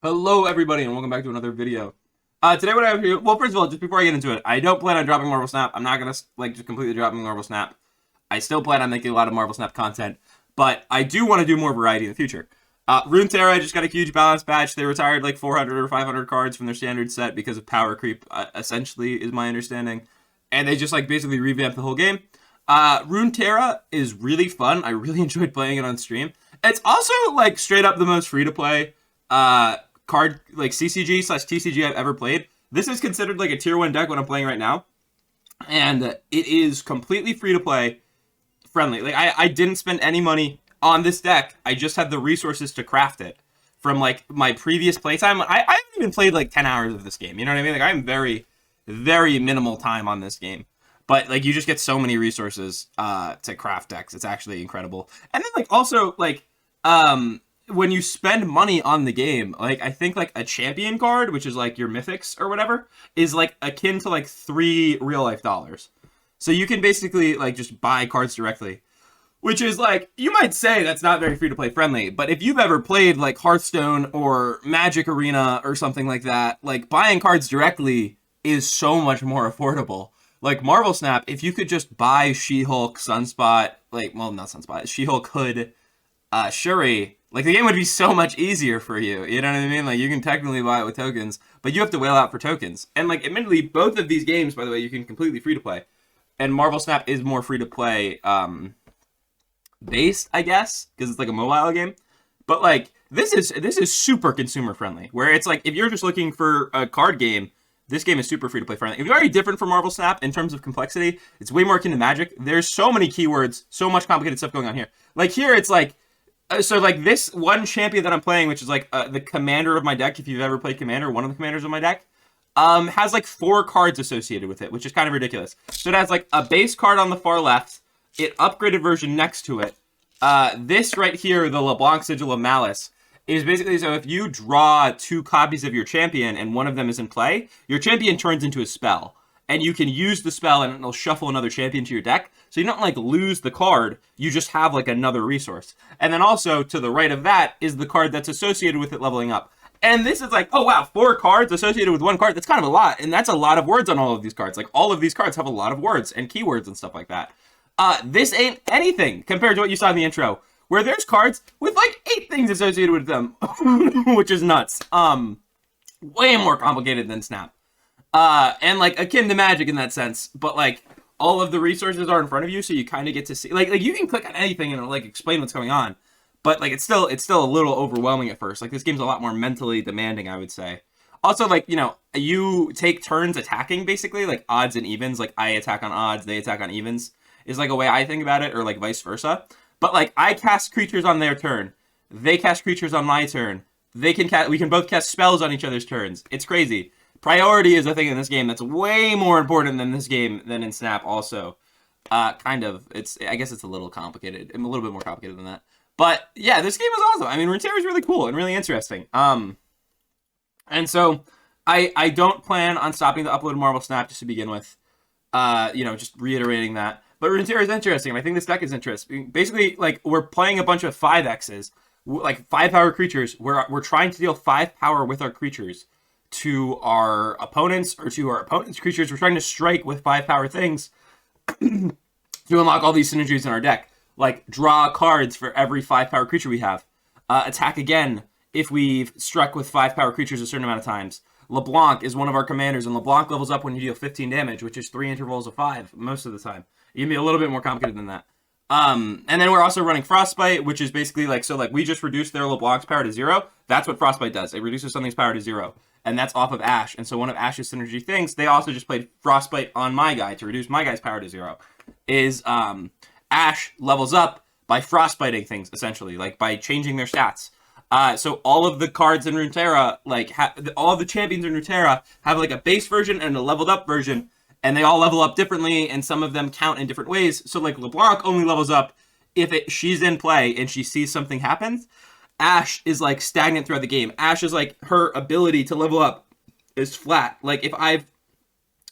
Hello everybody and welcome back to another video. Today what I have here, well first of all, just before I get into it, I don't plan on dropping Marvel Snap. I'm not gonna just completely dropping Marvel Snap. I still plan on making a lot of Marvel Snap content, but I do want to do more variety in the future. Runeterra just got a huge balance patch. They retired like 400 or 500 cards from their standard set because of power creep, essentially is my understanding. And they just like basically revamped the whole game. Runeterra is really fun. I really enjoyed playing it on stream. It's also like straight up the most free to play card like CCG slash TCG I've ever played. This is considered like a tier 1 deck when I'm playing right now, and it is completely free to play, friendly. Like I didn't spend any money on this deck. I just had the resources to craft it from like my previous playtime. I haven't even played like 10 hours of this game. You know what I mean? Like I'm very minimal time on this game. But like you just get so many resources to craft decks. It's actually incredible. And then like also like when you spend money on the game, like I think like a champion card, which is like your mythics or whatever, is like akin to like $3 real life dollars. So you can basically like just buy cards directly, which is like, you might say that's not very free to play friendly, but if you've ever played like Hearthstone or Magic Arena or something like that, like buying cards directly is so much more affordable. Like Marvel Snap, if you could just buy She-Hulk, Sunspot, like, well, not Sunspot, She-Hulk, Hood, Shuri, like the game would be so much easier for you. You know what I mean? Like you can technically buy it with tokens, but you have to whale out for tokens. And like admittedly, both of these games, by the way, you can completely free to play. And Marvel Snap is more free to play based, I guess, because it's like a mobile game. But like this is super consumer friendly, where it's like if you're just looking for a card game, this game is super free to play friendly. It's very different from Marvel Snap in terms of complexity. It's way more akin to Magic. There's so many keywords, so much complicated stuff going on here. Like here, it's like so like this one champion that I'm playing, which is like the commander of my deck. If you've ever played Commander, one of the commanders of my deck, has like 4 cards associated with it, which is kind of ridiculous. So it has like a base card on the far left, an upgraded version next to it. This right here, the LeBlanc Sigil of Malice, is basically so if you draw 2 copies of your champion and one of them is in play, your champion turns into a spell. And you can use the spell and it'll shuffle another champion to your deck. So you don't like lose the card, you just have like another resource. And then also to the right of that is the card that's associated with it leveling up. And this is like, oh wow, 4 cards associated with 1 card. That's kind of a lot. And that's a lot of words on all of these cards. Like all of these cards have a lot of words and keywords and stuff like that. This ain't anything compared to what you saw in the intro, where there's cards with like 8 things associated with them, which is nuts. Way more complicated than Snap. And like akin to Magic in that sense, but like all of the resources are in front of you, so you kind of get to see like you can click on anything and it'll like explain what's going on, but like it's still a little overwhelming at first. Like this game's a lot more mentally demanding, I would say. Also, like, you know, you take turns attacking basically, like odds and evens. Like I attack on odds, they attack on evens is like a way I think about it, or like vice versa. But like I cast creatures on their turn, they cast creatures on my turn. We can both cast spells on each other's turns. It's crazy. Priority is a thing in this game that's way more important than this game than in Snap also. Kind of. I guess it's a little complicated. A little bit more complicated than that. But yeah, this game is awesome. I mean, Runeterra is really cool and really interesting. And so I don't plan on stopping the upload of Marvel Snap just to begin with. You know, just reiterating that. But Runeterra is interesting, and I think this deck is interesting. Basically, like, we're playing a bunch of 5Xs, like 5-power creatures. We're trying to deal 5 power with our creatures to our opponents or to our opponents' creatures. We're trying to strike with 5-power things to unlock all these synergies in our deck. Like, draw cards for every 5-power creature we have. Attack again if we've struck with 5-power creatures a certain amount of times. LeBlanc is one of our commanders, and LeBlanc levels up when you deal 15 damage, which is 3 intervals of 5 most of the time. It can be a little bit more complicated than that. And then we're also running Frostbite, which is basically like, so like we just reduced their LeBlanc's power to 0. That's what Frostbite does. It reduces something's power to 0. And that's off of Ashe. And so one of Ashe's synergy things, they also just played Frostbite on my guy to reduce my guy's power to 0, is Ashe levels up by frostbiting things, essentially, like by changing their stats. So all of the cards in Runeterra, like all of the champions in Runeterra have like a base version and a leveled up version, and they all level up differently, and some of them count in different ways. So like LeBlanc only levels up if she's in play and she sees something happens. Ashe is like stagnant throughout the game. Ashe is like, her ability to level up is flat. Like if I've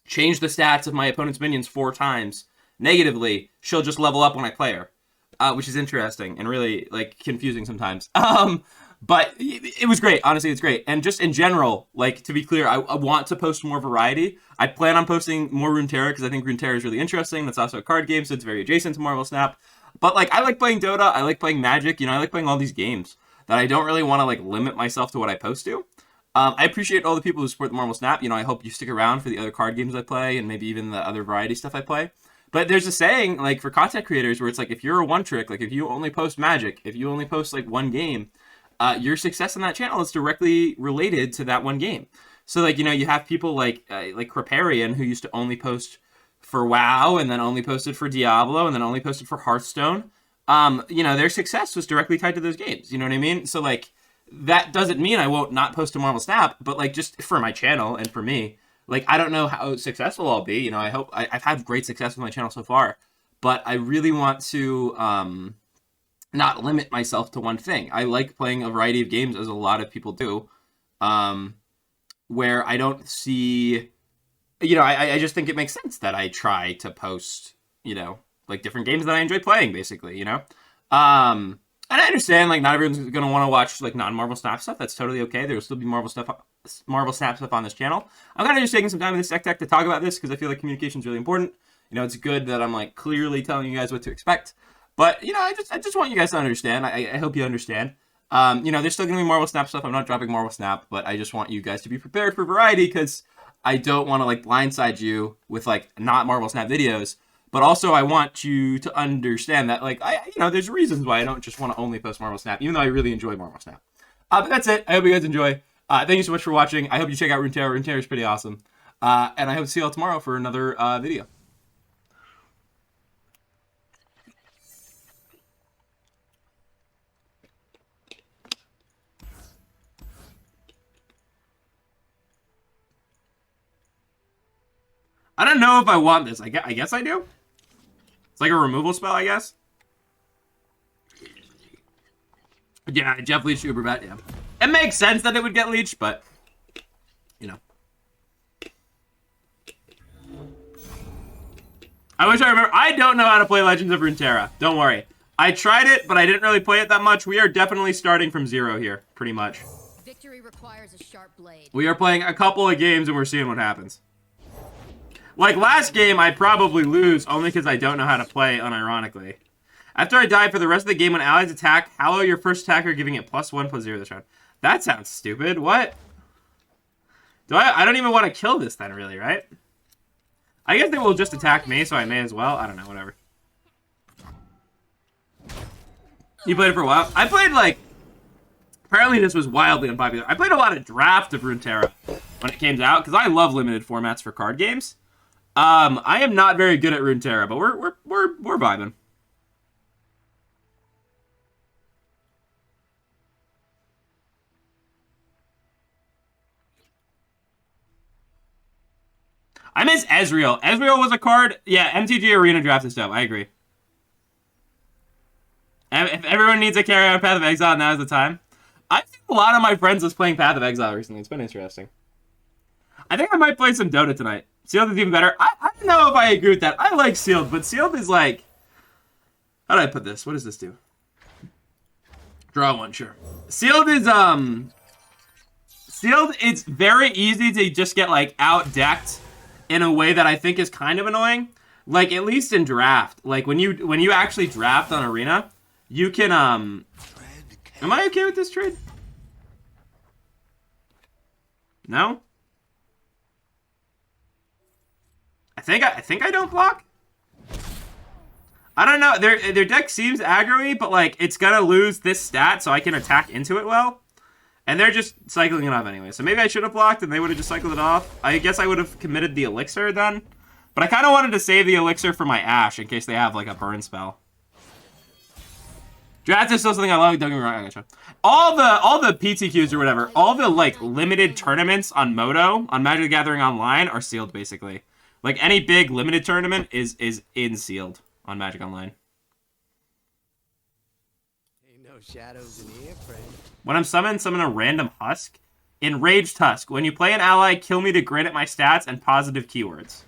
changed the stats of my opponent's minions 4 times negatively, she'll just level up when I play her, which is interesting and really like confusing sometimes. But it was great. Honestly, it's great. And just in general, like, to be clear, I want to post more variety. I plan on posting more Runeterra because I think Runeterra is really interesting. That's also a card game, so it's very adjacent to Marvel Snap. But, like, I like playing Dota. I like playing Magic. You know, I like playing all these games that I don't really want to, like, limit myself to what I post to. I appreciate all the people who support the Marvel Snap. You know, I hope you stick around for the other card games I play and maybe even the other variety stuff I play. But there's a saying, like, for content creators where it's like, if you're a one-trick, like, if you only post Magic, if you only post, like, one game, your success on that channel is directly related to that one game. So, like, you know, you have people like Creparian who used to only post for WoW and then only posted for Diablo and then only posted for Hearthstone. You know, their success was directly tied to those games. You know what I mean? So, like, that doesn't mean I won't not post to Marvel Snap, but, like, just for my channel and for me, like, I don't know how successful I'll be. You know, I hope I've had great success with my channel so far, but I really want to not limit myself to one thing. I like playing a variety of games, as a lot of people do, where I don't see, you know, I just think it makes sense that I try to post, you know, like, different games that I enjoy playing, basically, you know? And I understand, like, not everyone's going to want to watch, like, non-Marvel Snap stuff. That's totally okay. There will still be Marvel Snap stuff on this channel. I'm kind of just taking some time in this tech to talk about this because I feel like communication is really important. You know, it's good that I'm, like, clearly telling you guys what to expect. But, you know, I just want you guys to understand. I hope you understand. You know, there's still going to be Marvel Snap stuff. I'm not dropping Marvel Snap, but I just want you guys to be prepared for variety because I don't want to, like, blindside you with, like, not Marvel Snap videos. But also, I want you to understand that, like, you know, there's reasons why I don't just want to only post Marvel Snap, even though I really enjoy Marvel Snap. But that's it. I hope you guys enjoy. Thank you so much for watching. I hope you check out Runeterra. Runeterra is pretty awesome. And I hope to see you all tomorrow for another video. I don't know if I want this. I guess I do. It's like a removal spell, I guess. Yeah, Jeff leached Uber bet, yeah. It makes sense that it would get leached, but, you know. I wish I remember. I don't know how to play Legends of Runeterra. Don't worry. I tried it, but I didn't really play it that much. We are definitely starting from zero here, pretty much. Victory requires a sharp blade. We are playing a couple of games, and we're seeing what happens. Like, last game, I'd probably lose, only because I don't know how to play, unironically. After I die for the rest of the game, when allies attack, hallow your first attacker, giving it +1/+0 this round. That sounds stupid. What? I don't even want to kill this then, really, right? I guess they will just attack me, so I may as well. I don't know, whatever. You played it for a while? I played, like... Apparently this was wildly unpopular. I played a lot of Draft of Runeterra when it came out, because I love limited formats for card games. I am not very good at Runeterra, but we're vibing. I miss Ezreal. Ezreal was a card. Yeah, MTG Arena Draft is dope. I agree. And if everyone needs a carry on Path of Exile, now is the time. I've seen a lot of my friends was playing Path of Exile recently. It's been interesting. I think I might play some Dota tonight. Sealed is even better. I don't know if I agree with that. I like Sealed, but Sealed is like... How do I put this? What does this do? Draw one, sure. Sealed is, Sealed, it's very easy to just get, like, out-decked in a way that I think is kind of annoying. Like, at least in Draft. Like, when you actually draft on Arena, you can, Am I okay with this trade? No? I think I don't block. I don't know. Their deck seems aggro-y, but, like, it's gonna lose this stat, so I can attack into it well. And they're just cycling it off anyway. So maybe I should have blocked, and they would have just cycled it off. I guess I would have committed the Elixir then. But I kind of wanted to save the Elixir for my Ashe, in case they have, like, a burn spell. Draft is still something I love. Don't get me wrong. I gotcha. All the PTQs or whatever, all the, like, limited tournaments on Moto, on Magic the Gathering Online, are sealed, basically. Like, any big limited tournament is in sealed on Magic Online. Ain't no shadows in here, friend. When I'm summoned, summon a random Husk. Enraged Husk. When you play an ally, kill me to grant it my stats and positive keywords.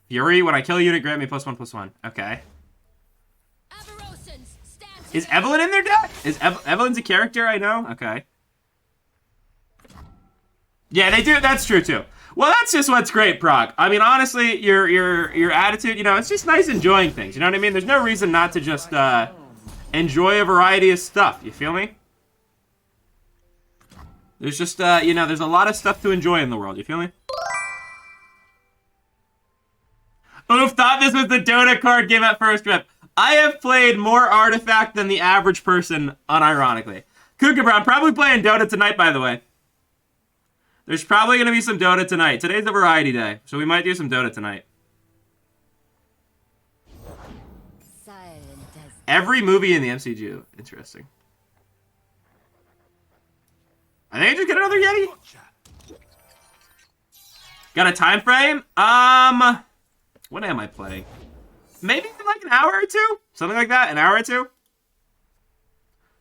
Fury. When I kill a unit, grant me +1/+1. Okay. Avarosans, stand Is Evelyn in there, Dad? Is Evelyn's a character I know? Okay. Yeah, they do. That's true too. Well, that's just what's great, Prague. I mean, honestly, your attitude, you know, it's just nice enjoying things. You know what I mean? There's no reason not to just enjoy a variety of stuff. You feel me? There's just you know, there's a lot of stuff to enjoy in the world. You feel me? Oof, thought this was the Dota card game at first rip. I have played more Artifact than the average person, unironically. Kuka Brown, probably playing Dota tonight, by the way. There's probably going to be some Dota tonight. Today's a variety day, so we might do some Dota tonight. Every movie in the MCU. Interesting. I think I just get another Yeti. Got a time frame? What am I playing? Maybe like an hour or two? Something like that? An hour or two?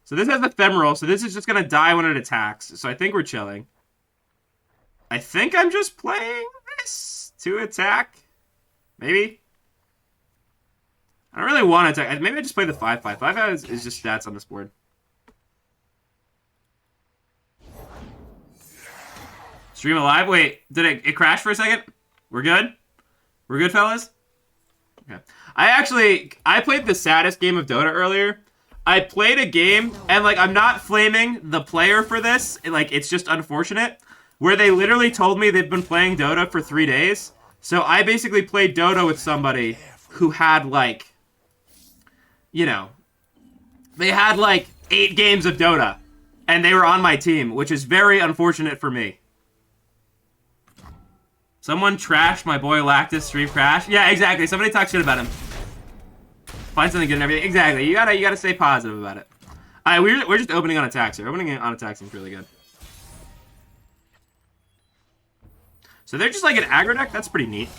So this has ephemeral, so this is just gonna die when it attacks. So I think we're chilling. I think I'm just playing this to attack. Maybe. I don't really want to attack. Maybe I just play the 5/5. 5/5 is just stats on this board. Stream alive? Wait, did it crash for a second? We're good? We're good, fellas? Okay. I played the saddest game of Dota earlier. I played a game, and, like, I'm not flaming the player for this. Like, it's just unfortunate. Where they literally told me they've been playing Dota for 3 days. So I basically played Dota with somebody who had, like, you know, they had, like, 8 games of Dota. And they were on my team, which is very unfortunate for me. Someone trashed my boy Lactus stream crash. Yeah, exactly. Somebody talk shit about him. Find something good and everything. Exactly. You gotta stay positive about it. All right, we're just opening on attacks here. Opening on attacks seems really good. So they're just like an aggro deck. That's pretty neat.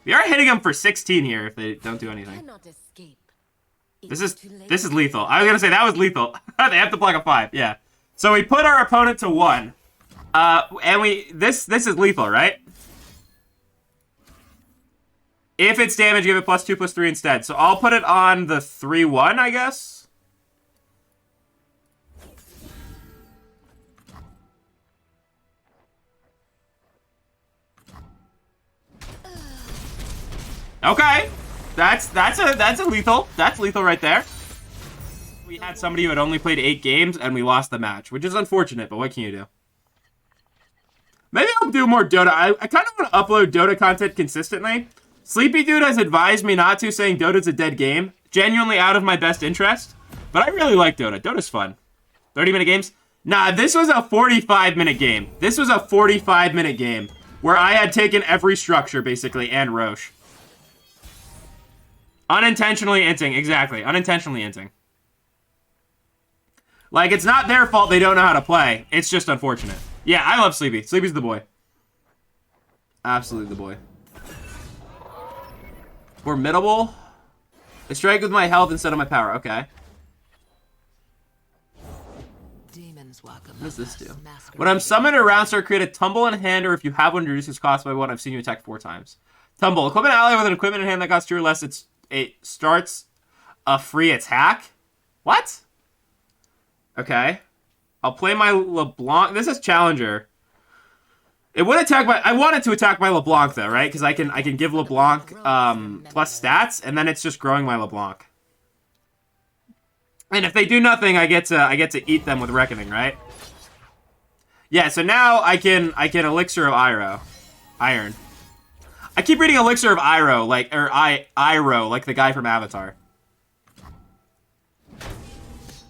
We are hitting them for 16 here if they don't do anything. This is lethal. I was gonna say that was lethal. They have to block a 5. Yeah. So we put our opponent to 1. And this is lethal, right? If it's damage, give it +2/+3 instead. So I'll put it on the 3/1, I guess. Okay, that's a lethal. That's lethal right there. We had somebody who had only played 8 games and we lost the match, which is unfortunate. But what can you do? Maybe I'll do more Dota. I kind of want to upload Dota content consistently. Sleepy Dude has advised me not to, saying Dota's a dead game. Genuinely out of my best interest. But I really like Dota. Dota's fun. 30-minute games? Nah, this was a 45-minute game. This was a 45-minute game where I had taken every structure, basically, and Roche. Unintentionally inting. Exactly. Unintentionally inting. Like, it's not their fault they don't know how to play. It's just unfortunate. Yeah, I love Sleepy. Sleepy's the boy. Absolutely the boy. Formidable. I strike with my health instead of my power. Okay. What does this do? When I'm summoned around, start create a tumble in hand, or if you have one, reduces cost by 1. I've seen you attack 4 times. Tumble. Equipment ally with an equipment in hand that costs 2 or less. It starts a free attack. What? Okay. I'll play my LeBlanc. This is Challenger. It would attack my... I wanted to attack my LeBlanc, though, right? Because I can give LeBlanc plus stats, and then it's just growing my LeBlanc. And if they do nothing, I get to eat them with Reckoning, right? Yeah, so now I can Elixir of Iron. I keep reading Elixir of Iroh, like the guy from Avatar.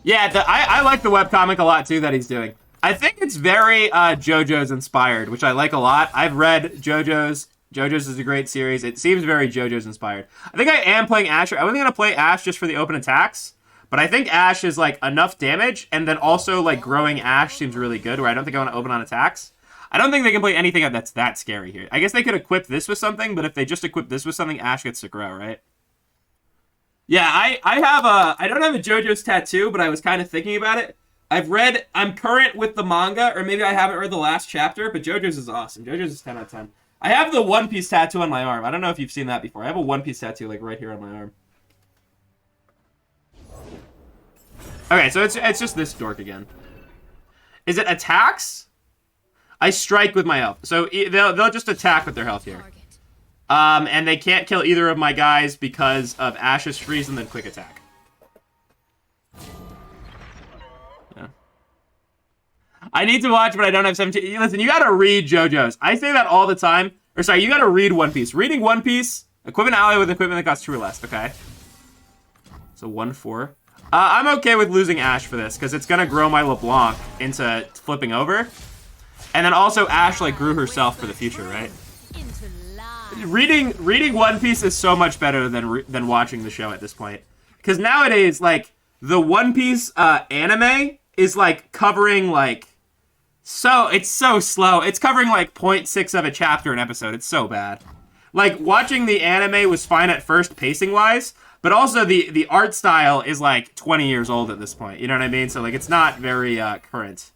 Yeah, I like the webcomic a lot, too, that he's doing. I think it's very JoJo's inspired, which I like a lot. I've read JoJo's. JoJo's is a great series. It seems very JoJo's inspired. I think I am playing Ashe. I'm only going to play Ashe just for the open attacks. But I think Ashe is, like, enough damage. And then also, like, growing Ashe seems really good, where I don't think I want to open on attacks. I don't think they can play anything that's that scary here. I guess they could equip this with something, but if they just equip this with something, Ashe gets to grow, right? Yeah, I don't have a JoJo's tattoo, but I was kind of thinking about it. I'm current with the manga, or maybe I haven't read the last chapter, but JoJo's is awesome. JoJo's is 10 out of 10. I have the One Piece tattoo on my arm. I don't know if you've seen that before. I have a One Piece tattoo, like, right here on my arm. Okay, so it's just this dork again. Is it attacks? I strike with my health. So they'll just attack with their health here. And they can't kill either of my guys because of Ashe's freeze and then quick attack. Yeah. I need to watch, but I don't have 17. Listen, you gotta read JoJo's. I say that all the time. Or sorry, you gotta read One Piece. Reading One Piece, equipment ally with equipment that costs 2 or less. Okay. So 1-4. I'm okay with losing Ashe for this, because it's gonna grow my LeBlanc into flipping over. And then also Ashe, like, grew herself for the future, right? Reading One Piece is so much better than watching the show at this point. Because nowadays, like, the One Piece anime is, like, covering, like... it's so slow. It's covering, like, 0.6 of a chapter an episode. It's so bad. Like, watching the anime was fine at first, pacing-wise, but also the art style is, like, 20 years old at this point. You know what I mean? So, like, it's not very current.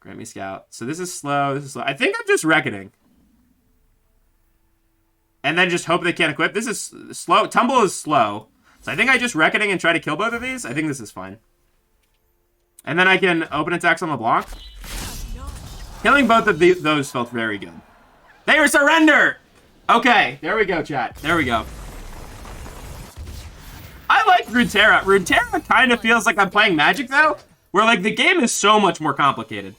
Grant me Scout. So this is slow. This is slow. I think I'm just Reckoning. And then just hope they can't equip. This is slow. Tumble is slow. So I think I just Reckoning and try to kill both of these. I think this is fine. And then I can open attacks on LeBlanc. Killing both of those felt very good. They were surrender! Okay, there we go, chat. There we go. I like Runeterra. Runeterra kind of feels like I'm playing Magic, though. Where, like, the game is so much more complicated.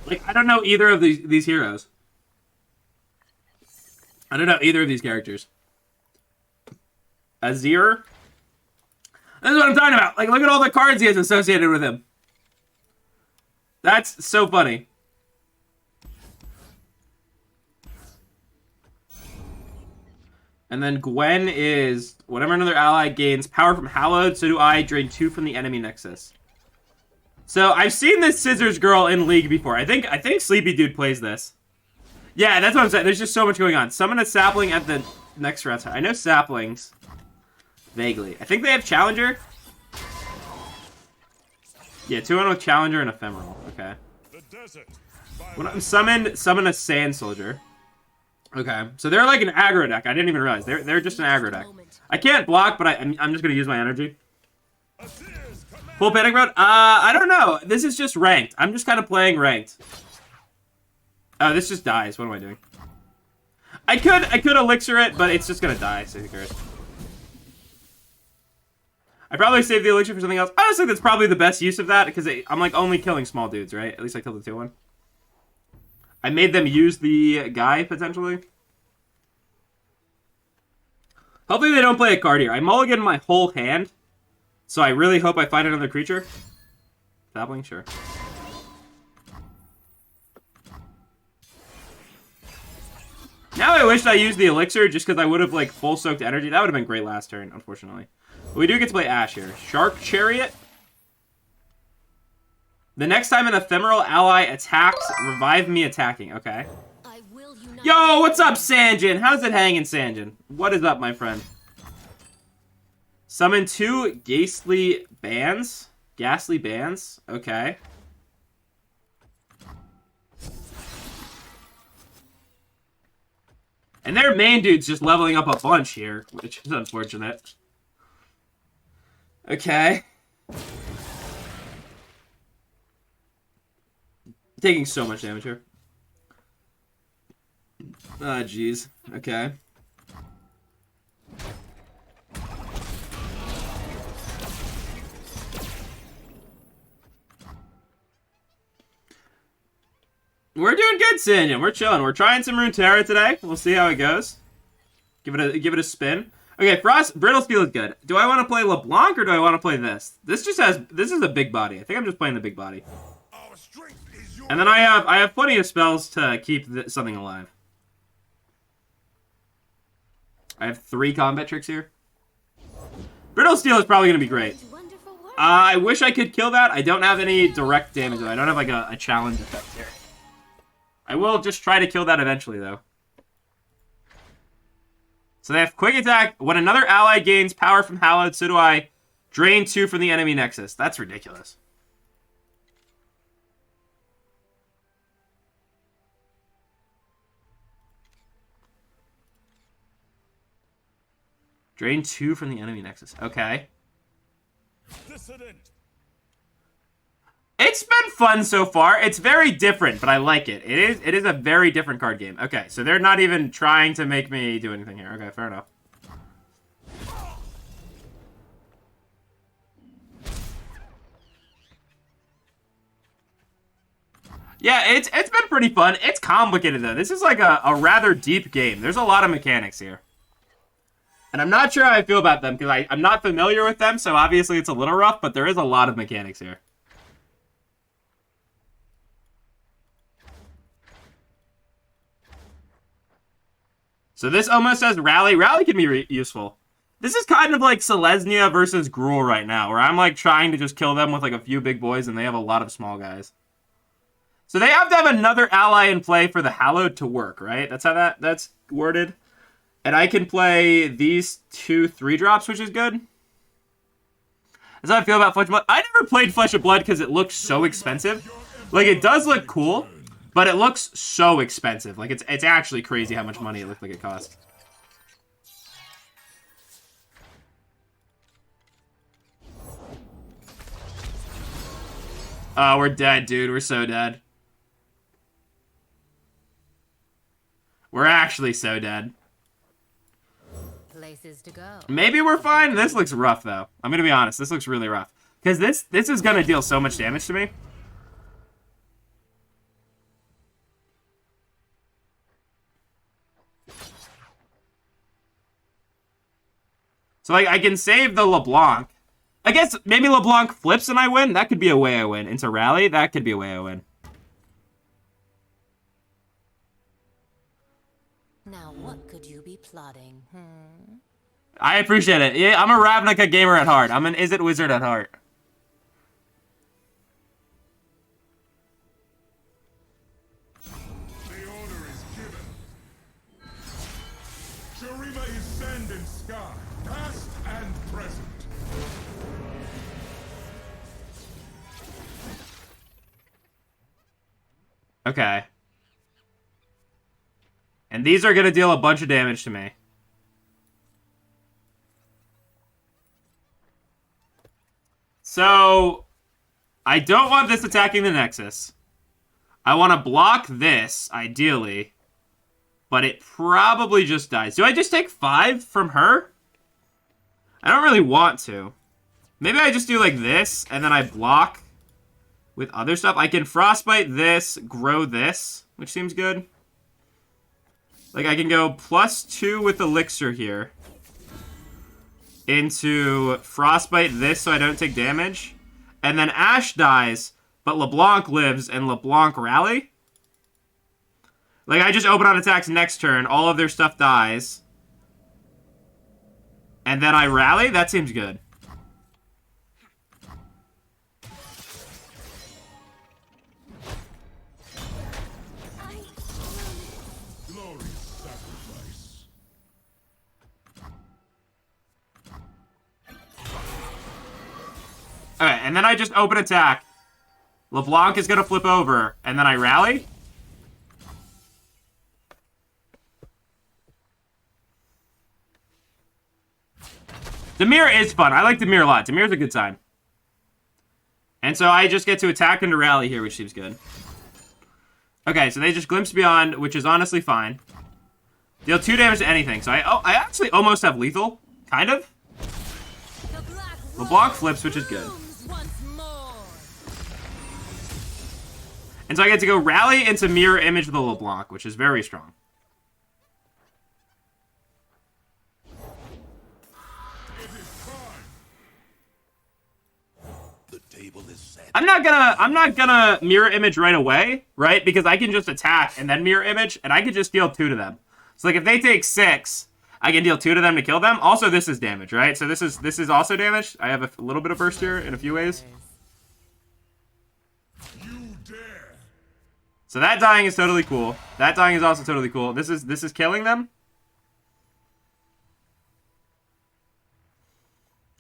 Like, I don't know either of these heroes. I don't know either of these characters. Azir. This is what I'm talking about. Like, look at all the cards he has associated with him. That's so funny. And then Gwen is, whenever another ally gains power from Hallowed, so do I. Drain 2 from the enemy Nexus. So, I've seen this Scissors Girl in League before. I think Sleepy Dude plays this. Yeah, that's what I'm saying. There's just so much going on. Summon a sapling at the next round. I know saplings. Vaguely. I think they have Challenger. Yeah, 2-1 with Challenger and Ephemeral. Okay. When I'm summon a Sand Soldier. Okay. So they're like an aggro deck. I didn't even realize. They're just an aggro deck. I can't block, but I'm just going to use my energy. Full panic mode? I don't know. This is just ranked. I'm just kind of playing ranked. Oh, this just dies. What am I doing? I could elixir it, but it's just gonna die, so who cares? I probably saved the elixir for something else. Honestly, that's probably the best use of that, because I'm like only killing small dudes, right? At least I killed the 2-1. I made them use the guy, potentially. Hopefully they don't play a card here. I mulligan my whole hand. So I really hope I find another creature. Sapling, sure. Now I wish I used the elixir just because I would have like full soaked energy. That would have been great last turn, unfortunately. But we do get to play Ashe here. Shark Chariot. The next time an ephemeral ally attacks, revive me attacking. Okay. Yo, what's up, Sanjin? How's it hanging, Sanjin? What is up, my friend? Summon 2 Ghastly Bands. Ghastly Bands. Okay. And their main dude's just leveling up a bunch here, which is unfortunate. Okay. Taking so much damage here. Ah, jeez. Okay. We're doing good, Sanjin. We're chilling. We're trying some Runeterra today. We'll see how it goes. Give it a spin. Okay, Frost Brittle Steel is good. Do I want to play LeBlanc or do I want to play this? This is a big body. I think I'm just playing the big body. And then I have plenty of spells to keep something alive. I have 3 combat tricks here. Brittle Steel is probably going to be great. I wish I could kill that. I don't have any direct damage though. I don't have like a challenge effect here. I will just try to kill that eventually, though. So they have Quick Attack. When another ally gains power from Hallowed, so do I. Drain 2 from the enemy Nexus. That's ridiculous. Drain 2 from the enemy Nexus. Okay. It's been fun so far. It's very different, but I like it. It is a very different card game. Okay, so they're not even trying to make me do anything here. Okay, fair enough. Yeah, it's been pretty fun. It's complicated, though. This is like a rather deep game. There's a lot of mechanics here. And I'm not sure how I feel about them, because I'm not familiar with them, so obviously it's a little rough, but there is a lot of mechanics here. So this almost says Rally. Rally can be useful. This is kind of like Selesnya versus Gruul right now, where I'm like trying to just kill them with like a few big boys, and they have a lot of small guys. So they have to have another ally in play for the Hallowed to work, right? That's how that's worded. And I can play these 2 3-drops, which is good. That's how I feel about Flesh of Blood. I never played Flesh of Blood because it looks so expensive. Like, it does look cool, but it looks so expensive. Like, it's actually crazy how much money it looked like it cost. Oh, we're dead, dude. We're so dead. We're actually so dead. Places to go. Maybe we're fine. This looks rough, though. I'm going to be honest. This looks really rough. Because this is going to deal so much damage to me. So, like, I can save the LeBlanc. I guess maybe LeBlanc flips and I win. That could be a way I win. Into Rally, that could be a way I win. Now, what could you be plotting? I appreciate it. Yeah, I'm a Ravnica gamer at heart. I'm an Is It Wizard at heart. The order is given. Shurima is sand and sky, past and present. Okay. And these are going to deal a bunch of damage to me. So, I don't want this attacking the Nexus. I want to block this, ideally. But it probably just dies. Do I just take 5 from her? I don't really want to. Maybe I just do like this, and then I block with other stuff. I can Frostbite this, grow this, which seems good. Like, I can go +2 with Elixir here. Into Frostbite this so I don't take damage. And then Ashe dies, but LeBlanc lives and LeBlanc Rally. Like, I just open on attacks next turn. All of their stuff dies. And then I Rally? That seems good. Alright, and then I just open attack. LeBlanc is going to flip over, and then I Rally. Dimir is fun. I like Dimir a lot. Dimir's a good time. And so I just get to attack into Rally here, which seems good. Okay, so they just Glimpse Beyond, which is honestly fine. Deal 2 damage to anything. So I actually almost have lethal. Kind of. LeBlanc flips, which is good. And so I get to go Rally into Mirror Image with a LeBlanc, which is very strong. The table is set. I'm not gonna Mirror Image right away, right? Because I can just attack and then Mirror Image, and I can just deal 2 to them. So like if they take 6, I can deal 2 to them to kill them. Also, this is damage, right? So this is also damage. I have a little bit of burst here in a few ways. So that dying is totally cool. That dying is also totally cool. This is killing them.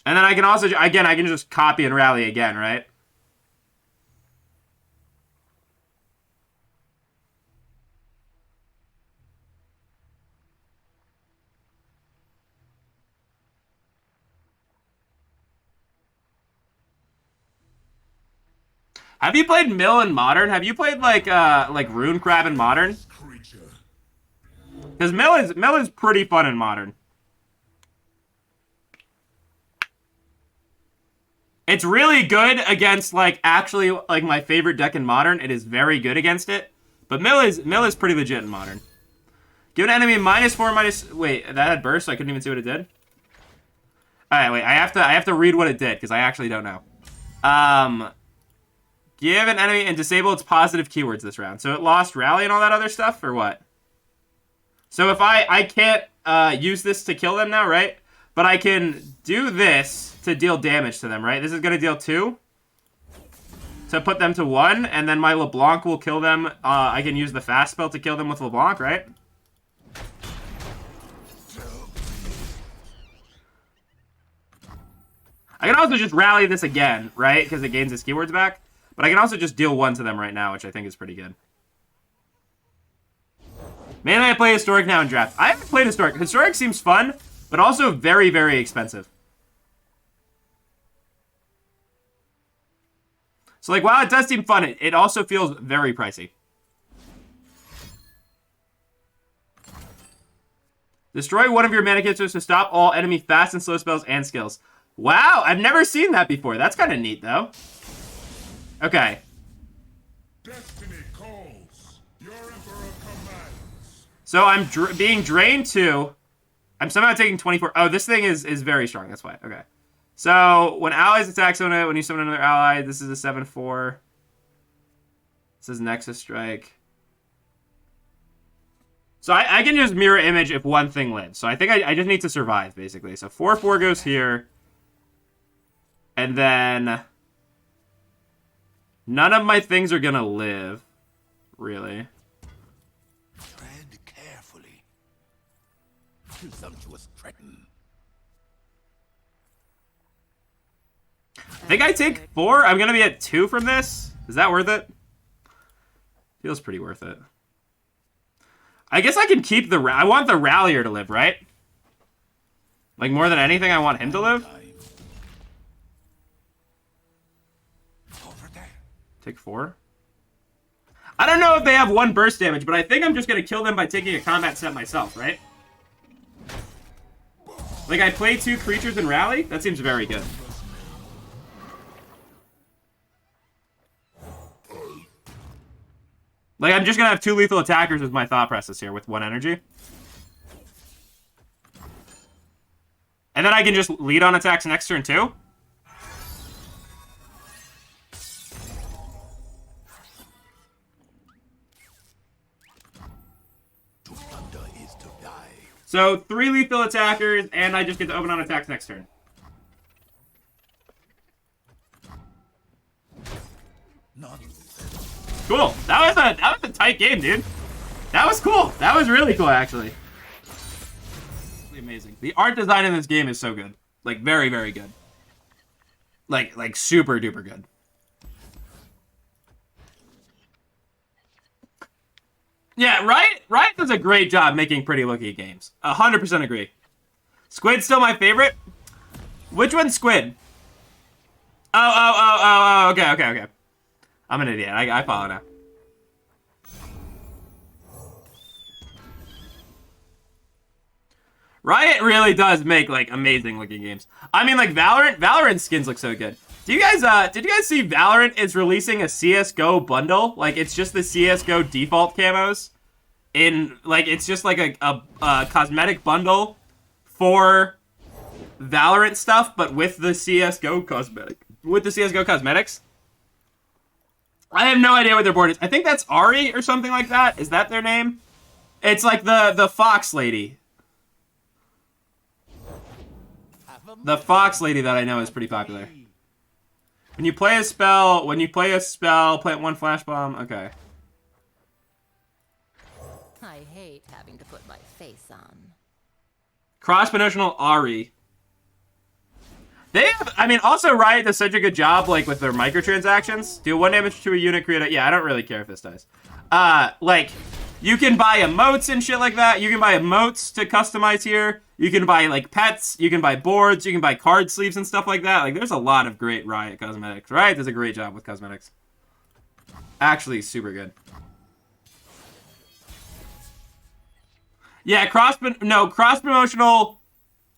And then I can also, again, I can just copy and Rally again, right? Have you played Mill in Modern? Have you played like Rune Crab in Modern? Creature. Because Mill is pretty fun in Modern. It's really good against like actually like my favorite deck in Modern. It is very good against it. But Mill is pretty legit in Modern. Give an enemy -4 wait, that had burst, so I couldn't even see what it did. Alright, wait, I have to read what it did, because I actually don't know. Give an enemy and disable its positive keywords this round. So it lost rally and all that other stuff, or what? So if I can't use this to kill them now, right? But I can do this to deal damage to them, right? This is going to deal 2. To put them to 1, and then my LeBlanc will kill them. I can use the fast spell to kill them with LeBlanc, right? I can also just rally this again, right? Because it gains its keywords back. But I can also just deal 1 to them right now, which I think is pretty good. Man, I play Historic now in Draft. I haven't played Historic. Historic seems fun, but also very, very expensive. So, like, while it does seem fun, it also feels very pricey. Destroy one of your mana creatures to stop all enemy fast and slow spells and skills. Wow, I've never seen that before. That's kind of neat, though. Okay. Destiny calls. Your emperor commands. So I'm being drained to... I'm somehow taking 24... Oh, this thing is very strong. That's why. Okay. So, when allies attack someone, when you summon another ally, this is a 7/4. This is Nexus Strike. So I can just mirror image if one thing lives. So I think I just need to survive, basically. So 4/4 goes here. And then... None of my things are gonna live. Really. Tread carefully. Presumptuous Triton. I think I take 4. I'm gonna be at 2 from this. Is that worth it? Feels pretty worth it. I guess I can keep the... I want the Rallier to live, right? Like, more than anything, I want him to live. Over there. Take 4. I don't know if they have 1 burst damage, but I think I'm just gonna kill them by taking a combat set myself, right? Like, I play 2 creatures in Rally? That seems very good. Like, I'm just gonna have 2 lethal attackers as my thought process here with 1 energy. And then I can just lead on attacks next turn, too? To plunder is to die. So, 3 lethal attackers, and I just get to open on attacks next turn. None. Cool. That was a tight game, dude. That was cool. That was really cool, actually. Amazing. The art design in this game is so good. Like, very, very good. Like super duper good. Yeah, Riot does a great job making pretty looking games. 100% agree. Squid's still my favorite. Which one's Squid? Oh, okay. I'm an idiot. I follow now. Riot really does make, like, amazing looking games. I mean, like, Valorant skins look so good. Did you guys see Valorant is releasing a CSGO bundle? Like, it's just the CSGO default camos. It's just like a cosmetic bundle for Valorant stuff, but with the CSGO cosmetics. I have no idea what their board is. I think that's Ari or something like that. Is that their name? It's like the Fox lady. The Fox lady that I know is pretty popular. When you play a spell, plant 1 flash bomb. Okay. I hate having to put my face on. Cross-promotional Ari. They have, I mean, also Riot does such a good job, like, with their microtransactions. Deal 1 damage to a unit, create a... Yeah, I don't really care if this dies. Like, you can buy emotes and shit like that. You can buy emotes to customize here. You can buy, like, pets. You can buy boards. You can buy card sleeves and stuff like that. Like, there's a lot of great Riot cosmetics. Riot does a great job with cosmetics. Actually, super good. Yeah, cross promotional.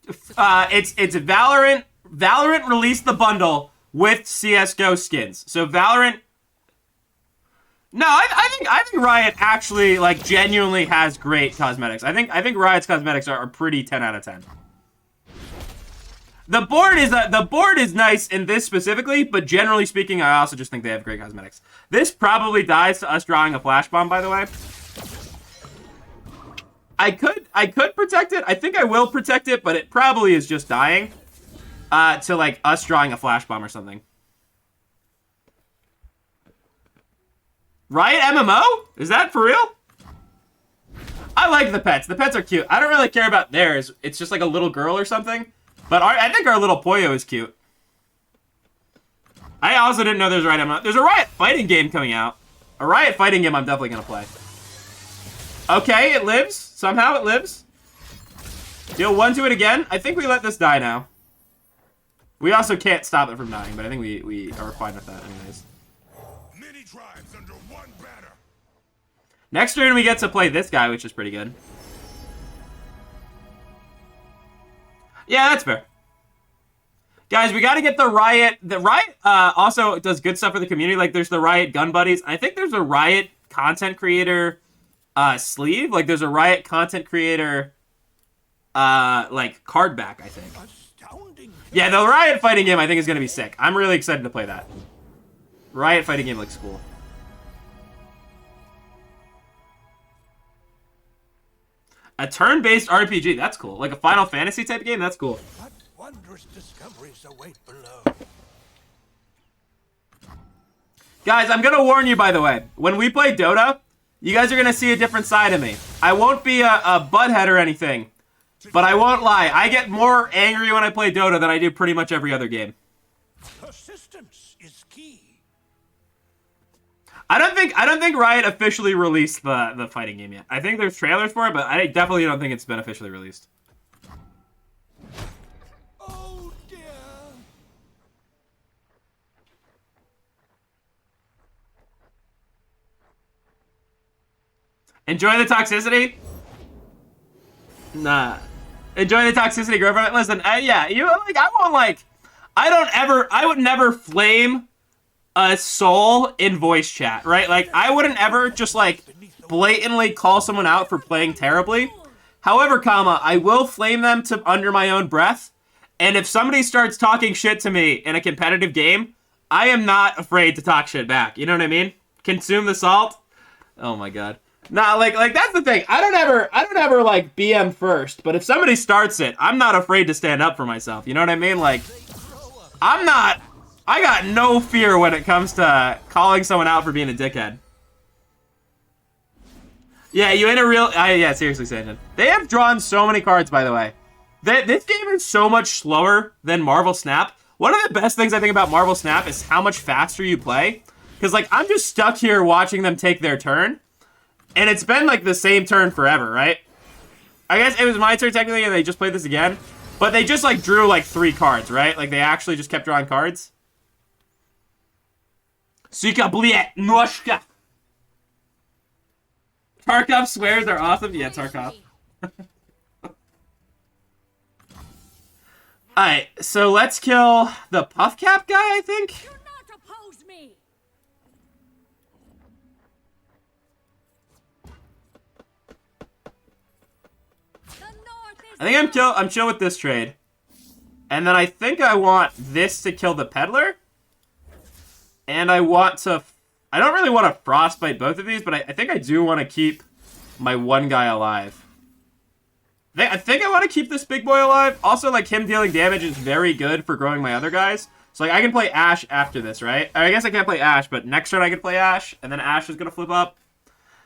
It's Valorant. Valorant released the bundle with CS:GO skins. So Valorant. No, I think Riot actually like genuinely has great cosmetics. I think Riot's cosmetics are pretty 10 out of 10. The board is nice in this specifically, but generally speaking, I also just think they have great cosmetics. This probably dies to us drawing a flash bomb, by the way. I could protect it. I think I will protect it, but it probably is just dying to like us drawing a flash bomb or something. Riot MMO? Is that for real? I like the pets. The pets are cute. I don't really care about theirs. It's just like a little girl or something. But I think our little Poyo is cute. I also didn't know there's a Riot MMO. There's a Riot fighting game coming out. A Riot fighting game I'm definitely going to play. Okay, it lives. Somehow it lives. Deal 1 to it again. I think we let this die now. We also can't stop it from dying, but I think we are fine with that anyways. Many tribes under one banner. Next turn we get to play this guy, which is pretty good. Yeah, that's fair. Guys, we got to get the Riot. The Riot also does good stuff for the community. Like, there's the Riot Gun Buddies. I think there's a Riot content creator sleeve. Like, there's a Riot content creator like card back, I think. Astounding. Yeah, the Riot fighting game I think is going to be sick. I'm really excited to play that. Riot fighting game looks cool. A turn-based RPG, that's cool. Like a Final Fantasy type game, that's cool. What wondrous discoveries await below. Guys, I'm gonna warn you, by the way. When we play Dota, you guys are gonna see a different side of me. I won't be a butthead or anything, but I won't lie. I get more angry when I play Dota than I do pretty much every other game. Persistence is key. I don't think Riot officially released the fighting game yet. I think there's trailers for it, but I definitely don't think it's been officially released. Oh dear. Enjoy the toxicity? Nah. Enjoy the toxicity, girlfriend. Listen, yeah, you like I won't like I would never flame a soul in voice chat, right? Like, I wouldn't ever just, like, blatantly call someone out for playing terribly. However, I will flame them to under my own breath. And if somebody starts talking shit to me in a competitive game, I am not afraid to talk shit back. You know what I mean? Consume the salt. Oh my god. Nah, like that's the thing. I don't ever like BM first, but if somebody starts it, I'm not afraid to stand up for myself. You know what I mean? Like, I got no fear when it comes to calling someone out for being a dickhead. Yeah, you ain't a real... yeah, seriously, Sanjin. They have drawn so many cards, by the way. This game is so much slower than Marvel Snap. One of the best things I think about Marvel Snap is how much faster you play. Because, like, I'm just stuck here watching them take their turn. And it's been, like, the same turn forever, right? I guess it was my turn, technically, and they just played this again. But they just, like, drew, like, 3 cards, right? Like, they actually just kept drawing cards. Suka bleh, noshka. Tarkov swears are awesome. Yeah, Tarkov. Alright, so let's kill the Puff Cap guy, I think. Do not oppose me. I think I'm chill with this trade. And then I think I want this to kill the Peddler. And I want to... I don't really want to frostbite both of these, but I think I do want to keep my one guy alive. I think I want to keep this big boy alive. Also, like, him dealing damage is very good for growing my other guys. So, like, I can play Ashe after this, right? I guess I can't play Ashe, but next turn I can play Ashe, and then Ashe is going to flip up.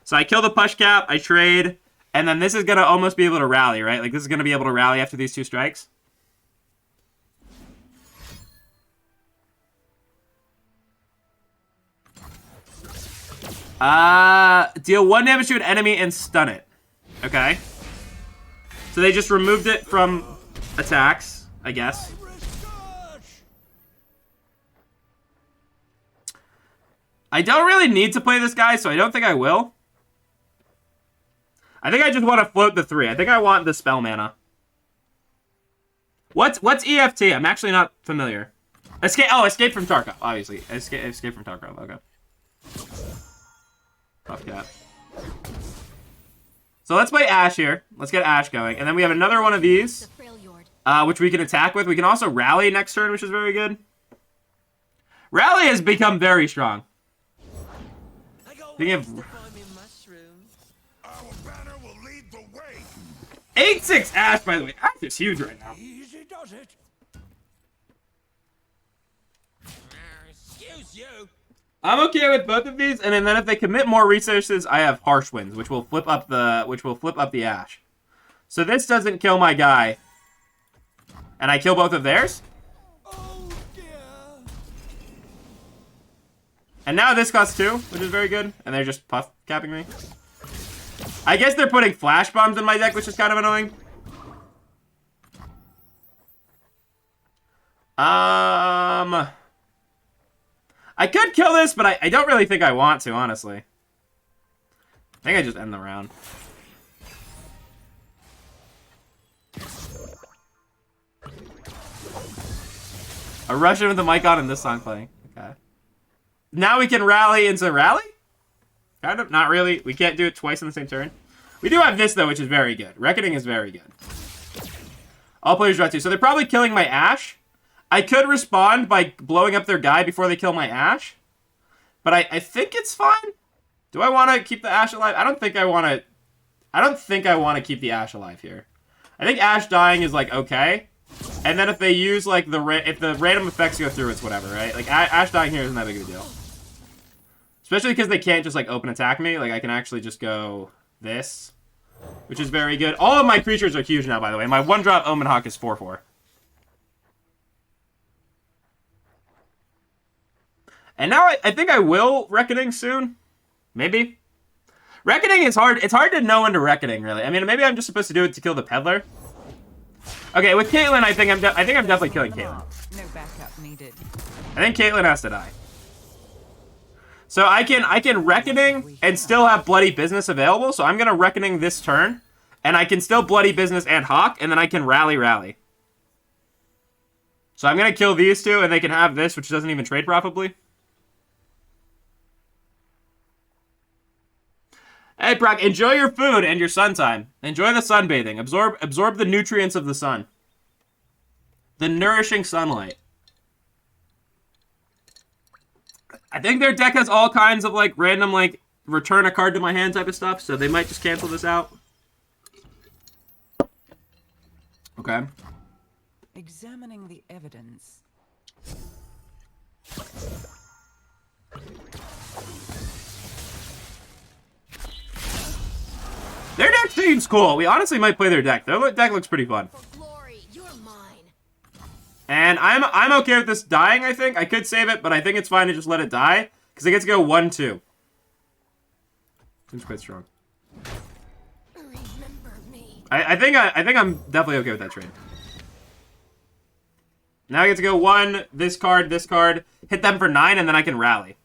So I kill the push cap, I trade, and then this is going to almost be able to rally, right? Like, this is going to be able to rally after these 2 strikes. Deal 1 damage to an enemy and stun it. Okay. So they just removed it from attacks, I guess. I don't really need to play this guy, so I don't think I will. I think I just want to float the 3. I think I want the spell mana. What's EFT? I'm actually not familiar. Escape. Oh, escape from Tarkov. Obviously, escape from Tarkov. Okay. Tough cat. So let's play Ashe here. Let's get Ashe going, and then we have another one of these, which we can attack with. We can also rally next turn, which is very good. Rally has become very strong. Speaking of, Our banner will lead the way. 8-6 Ashe, by the way. Ashe is huge right now. Easy does it. Excuse you. I'm okay with both of these, and then if they commit more resources, I have Harsh Winds, which will flip up the Ashe. So this doesn't kill my guy, and I kill both of theirs. Oh dear. And now this costs 2, which is very good, and they're just puff capping me. I guess they're putting flash bombs in my deck, which is kind of annoying. I could kill this, but I don't really think I want to, honestly. I think I just end the round. A Russian with the mic on and this song playing. Okay. Now we can rally into rally? Kind of. Not really. We can't do it twice in the same turn. We do have this, though, which is very good. Reckoning is very good. All players draw 2. So they're probably killing my Ashe. I could respond by blowing up their guy before they kill my Ashe. But I think it's fine. Do I want to keep the Ashe alive? I don't think I want to keep the Ashe alive here. I think Ashe dying is, like, okay. And then if they use, like, if the random effects go through, it's whatever, right? Like, Ashe dying here isn't that big of a deal. Especially because they can't just, like, open attack me. Like, I can actually just go this, which is very good. All of my creatures are huge now, by the way. My 1-drop Omen Hawk is 4/4. And now I think I will Reckoning soon. Maybe. Reckoning is hard. It's hard to know when to Reckoning, really. I mean, maybe I'm just supposed to do it to kill the Peddler. Okay, with Caitlyn, I think I'm definitely killing Caitlyn. No backup needed. I think Caitlyn has to die. So I can Reckoning and still have Bloody Business available. So I'm gonna Reckoning this turn, and I can still Bloody Business and Hawk, and then I can rally. So I'm gonna kill these two, and they can have this, which doesn't even trade profitably. Hey, Brock, enjoy your food and your sun time. Enjoy the sunbathing. Absorb the nutrients of the sun. The nourishing sunlight. I think their deck has all kinds of, like, random, like, return a card to my hand type of stuff, so they might just cancel this out. Okay. Examining the evidence. Their deck seems cool. We honestly might play their deck. Their deck looks pretty fun. For glory, you're mine. And I'm okay with this dying, I think. I could save it, but I think it's fine to just let it die. Because it gets to go 1-2. Seems quite strong. Remember me. I think I'm definitely okay with that trade. Now I get to go 1, this card, hit them for 9, and then I can rally.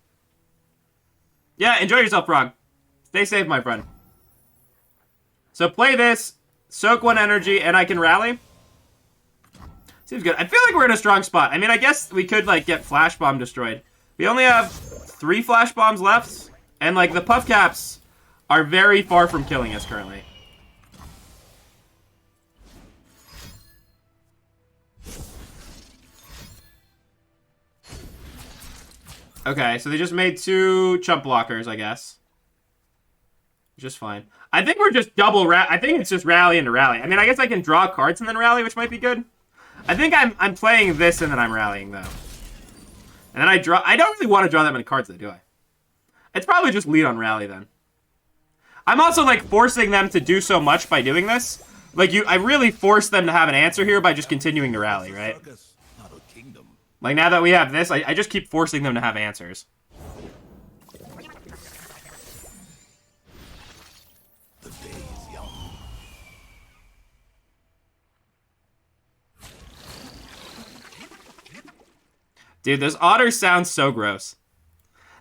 Yeah, enjoy yourself, Frog. Stay safe, my friend. So play this, soak 1 energy, and I can rally. Seems good. I feel like we're in a strong spot. I mean, I guess we could, like, get Flash Bomb destroyed. We only have 3 Flash Bombs left, and, like, the Puff Caps are very far from killing us currently. Okay, so they just made 2 Chump Blockers, I guess. Just fine. I think we're just I think it's just rally into rally. I mean, I guess I can draw cards and then rally, which might be good. I think I'm playing this and then I'm rallying, though. And then I don't really want to draw that many cards, though, do I? It's probably just lead on rally, then. I'm also, like, forcing them to do so much by doing this. Like, I really force them to have an answer here by just continuing to rally, right? Not a kingdom. Like, now that we have this, I just keep forcing them to have answers. The day is young. Dude, those otters sound so gross.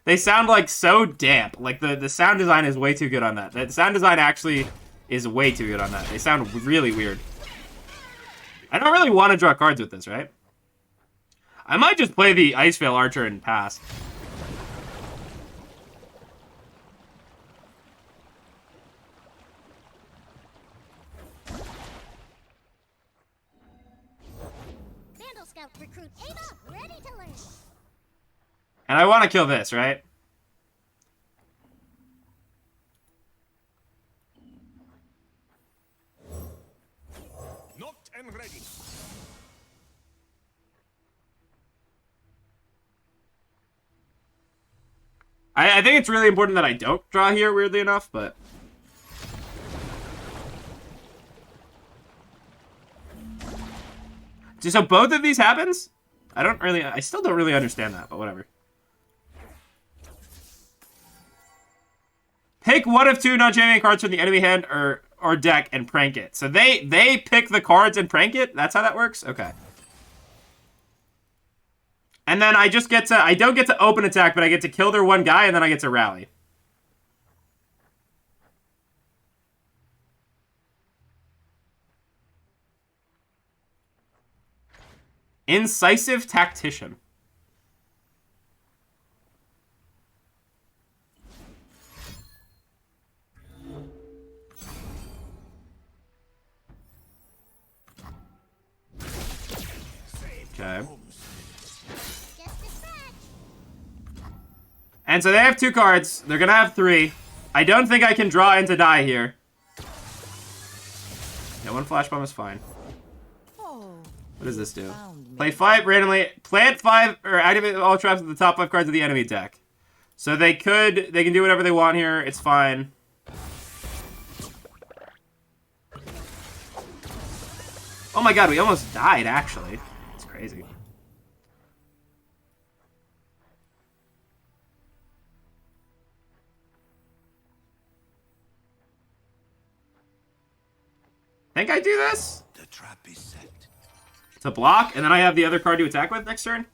They sound like so damp. Like the sound design is way too good on that. The sound design actually is way too good on that. They sound really weird. I don't really want to draw cards with this, right? I might just play the Iceveil Archer and pass. Vandal Scout recruit Ava, ready to learn. And I want to kill this, right? Knocked and ready. I think it's really important that I don't draw here, weirdly enough, but... So both of these happens? I still don't really understand that, but whatever. Pick one of two non-champion cards from the enemy hand or deck and prank it. So they pick the cards and prank it? That's how that works? Okay. And then I don't get to open attack, but I get to kill their one guy, and then I get to rally. Incisive Tactician. Okay. And so they have 2 cards. They're gonna have 3. I don't think I can draw into die here. Yeah, 1 flash bomb is fine. Oh, What does this do? found me. Play 5 randomly. Plant 5 or activate all traps with the top 5 cards of the enemy deck. So they can do whatever they want here. It's fine. Oh my god, we almost died, actually. It's crazy. Think I do this? The trap is set. To block, and then I have the other card to attack with next turn?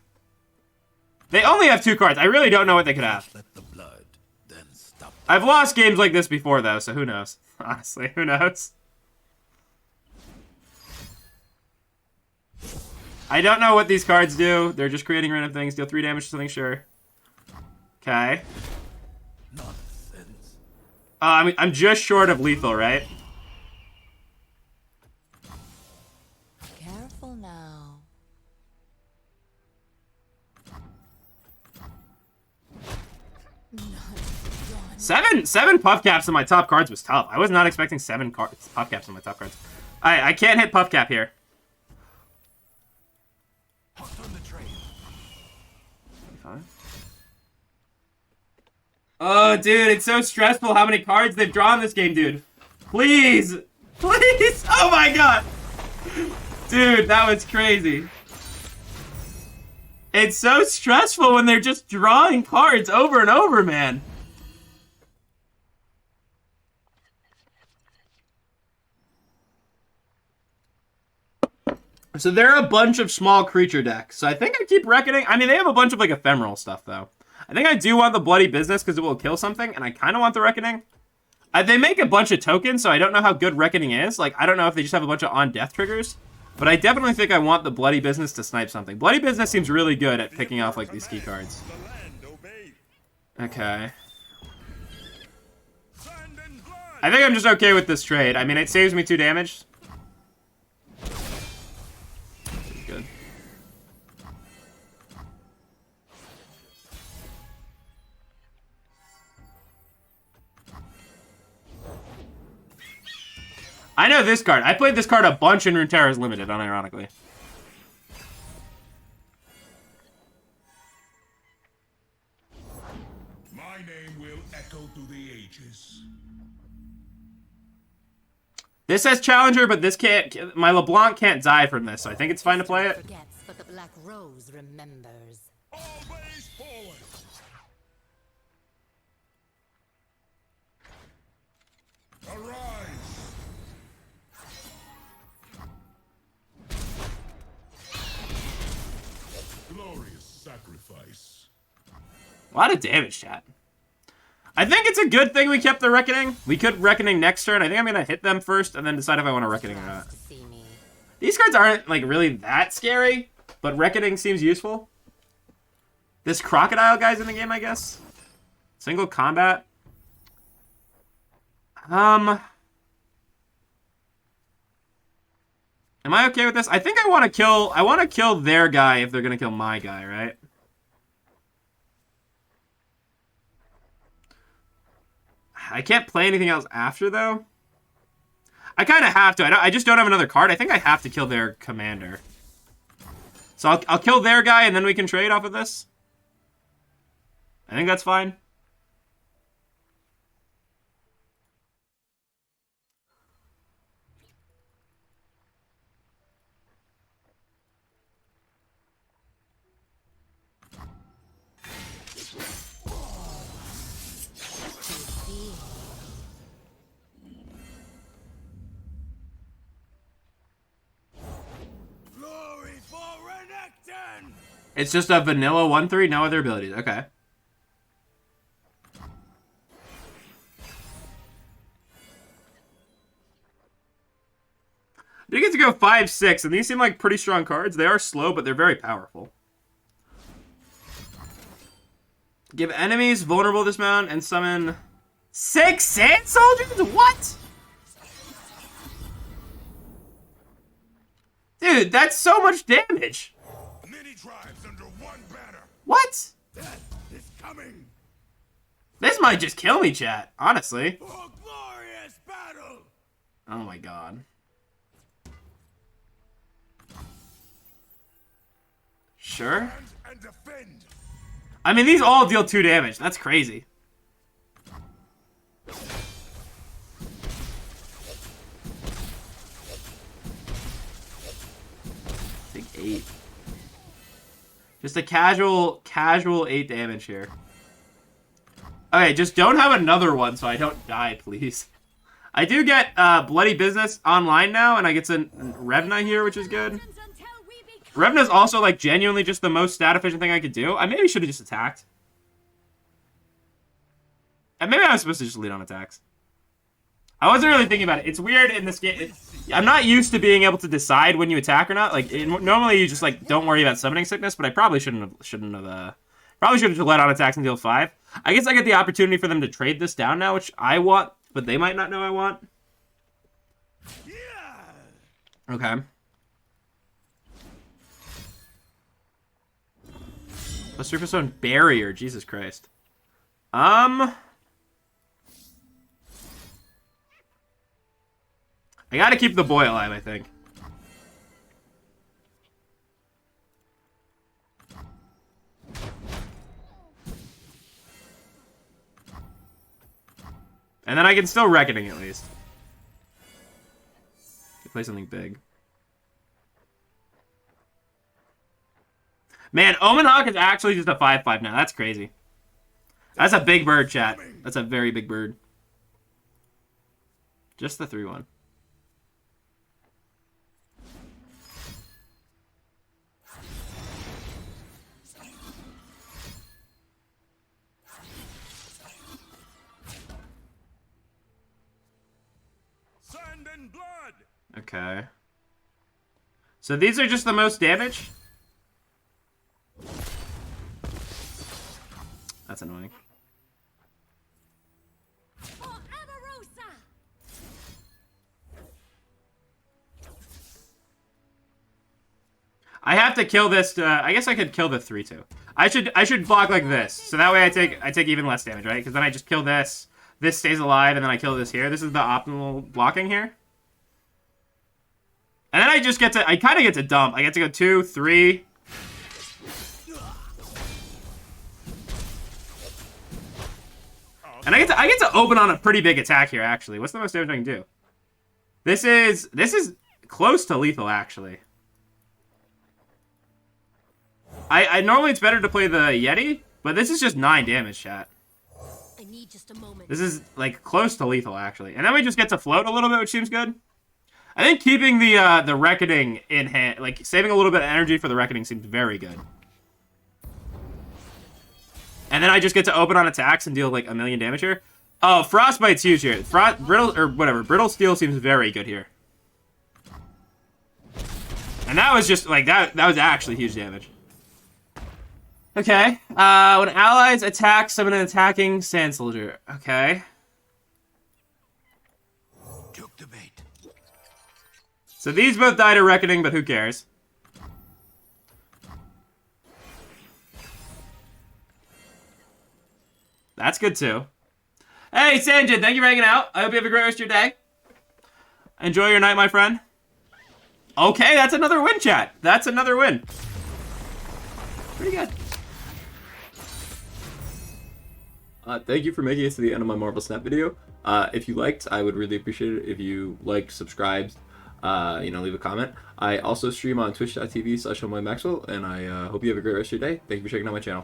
They only have 2 cards. I really don't know what they could have. Let the blood, then stop. I've lost games like this before, though, so who knows? Honestly, who knows? I don't know what these cards do. They're just creating random things. Deal 3 damage to something, sure. Okay. Nonsense. I'm just short of lethal, right? Careful now. Seven puff caps on my top cards was tough. I was not expecting 7 puff caps on my top cards. I can't hit puff cap here. Hot on the trail. Fine. Oh, dude, it's so stressful how many cards they've drawn this game, dude. Please! Please! Oh my god! Dude, that was crazy. It's so stressful when they're just drawing cards over and over, man. So they're a bunch of small creature decks. So I think I keep Reckoning. I mean, they have a bunch of, like, ephemeral stuff, though. I think I do want the Bloody Business because it will kill something, and I kind of want the Reckoning. They make a bunch of tokens, so I don't know how good Reckoning is. Like, I don't know if they just have a bunch of on-death triggers. But I definitely think I want the Bloody Business to snipe something. Bloody Business seems really good at picking off, like, these key cards. The land obeyed. Okay. Sand and blood. I think I'm just okay with this trade. I mean, it saves me 2 damage. Good. I know this card. I played this card a bunch in Runeterra's Limited, unironically. My name will echo through the ages. This has Challenger, but this can't... My LeBlanc can't die from this, so I think it's fine to play it. Forgets, but the Black Rose remembers. Always forward. Arise. Glorious sacrifice. A lot of damage, chat. I think it's a good thing we kept the Reckoning. We could Reckoning next turn. I think I'm going to hit them first and then decide if I want to Reckoning or not. See me. These cards aren't, like, really that scary, but Reckoning seems useful. This Crocodile guy's in the game, I guess. Single combat. Am I okay with this? I think I want to kill their guy if they're going to kill my guy, right? I can't play anything else after, though. I kind of have to. I just don't have another card. I think I have to kill their commander. So I'll kill their guy, and then we can trade off of this. I think that's fine. Glory for Renekton! It's just a vanilla 1/3, no other abilities. Okay. You get to go 5/6, and these seem like pretty strong cards. They are slow, but they're very powerful. Give enemies vulnerable dismount and summon 6 Sand Soldiers? What? Dude, that's so much damage. Many tribes under one banner. What? Death is coming This might just kill me, chat. Honestly. for a glorious battle. Oh my god. Sure. Stand and defend. I mean, these all deal 2 damage. That's crazy. I think 8. Just a casual 8 damage here. Okay, just don't have another one so I don't die, please. I do get Bloody Business online now, and I get some Revna here, which is good. Until we become Revna's also, like, genuinely just the most stat-efficient thing I could do. I maybe should have just attacked. And maybe I was supposed to just lead on attacks. I wasn't really thinking about it. It's weird in this game. I'm not used to being able to decide when you attack or not. Like, normally you just, like, don't worry about summoning sickness, but I probably shouldn't have probably should have just let on attacks until 5. I guess I get the opportunity for them to trade this down now, which I want, but they might not know I want. Yeah. Okay. A Superstone Barrier, Jesus Christ. I gotta keep the boy alive, I think. And then I can still Reckoning at least. Play something big. Man, Omen Hawk is actually just a 5/5 now. That's crazy. That's a big bird, chat. That's a very big bird. Just the 3/1. Sand and blood. Okay. So these are just the most damage? That's annoying. for Amarosa. I have to kill this. I guess I could kill the 3/2. I should block like this, so that way I take even less damage, right? Because then I just kill this. This stays alive, and then I kill this here. This is the optimal blocking here. And then I just get to. I kind of get to dump. I get to go 2, 3. And I get to open on a pretty big attack here. Actually, what's the most damage I can do? This is close to lethal, actually. I normally it's better to play the Yeti, but this is just 9 damage, chat. I need just a moment. This is like close to lethal, actually. And then we just get to float a little bit, which seems good. I think keeping the Reckoning in hand, like saving a little bit of energy for the Reckoning, seems very good. And then I just get to open on attacks and deal like a million damage here. Oh, Frostbite's huge here. Brittle, or whatever. Brittle Steel seems very good here. And that was just, like, that was actually huge damage. Okay. When allies attack, summon an attacking Sand Soldier. Okay. Took the bait. So these both died of Reckoning, but who cares? That's good, too. Hey, Sanjin, thank you for hanging out. I hope you have a great rest of your day. Enjoy your night, my friend. Okay, that's another win, chat. That's another win. Pretty good. Thank you for making it to the end of my Marvel Snap video. If you liked, I would really appreciate it if you liked, subscribed, leave a comment. I also stream on twitch.tv/HomeboyMaxwell, and I hope you have a great rest of your day. Thank you for checking out my channel.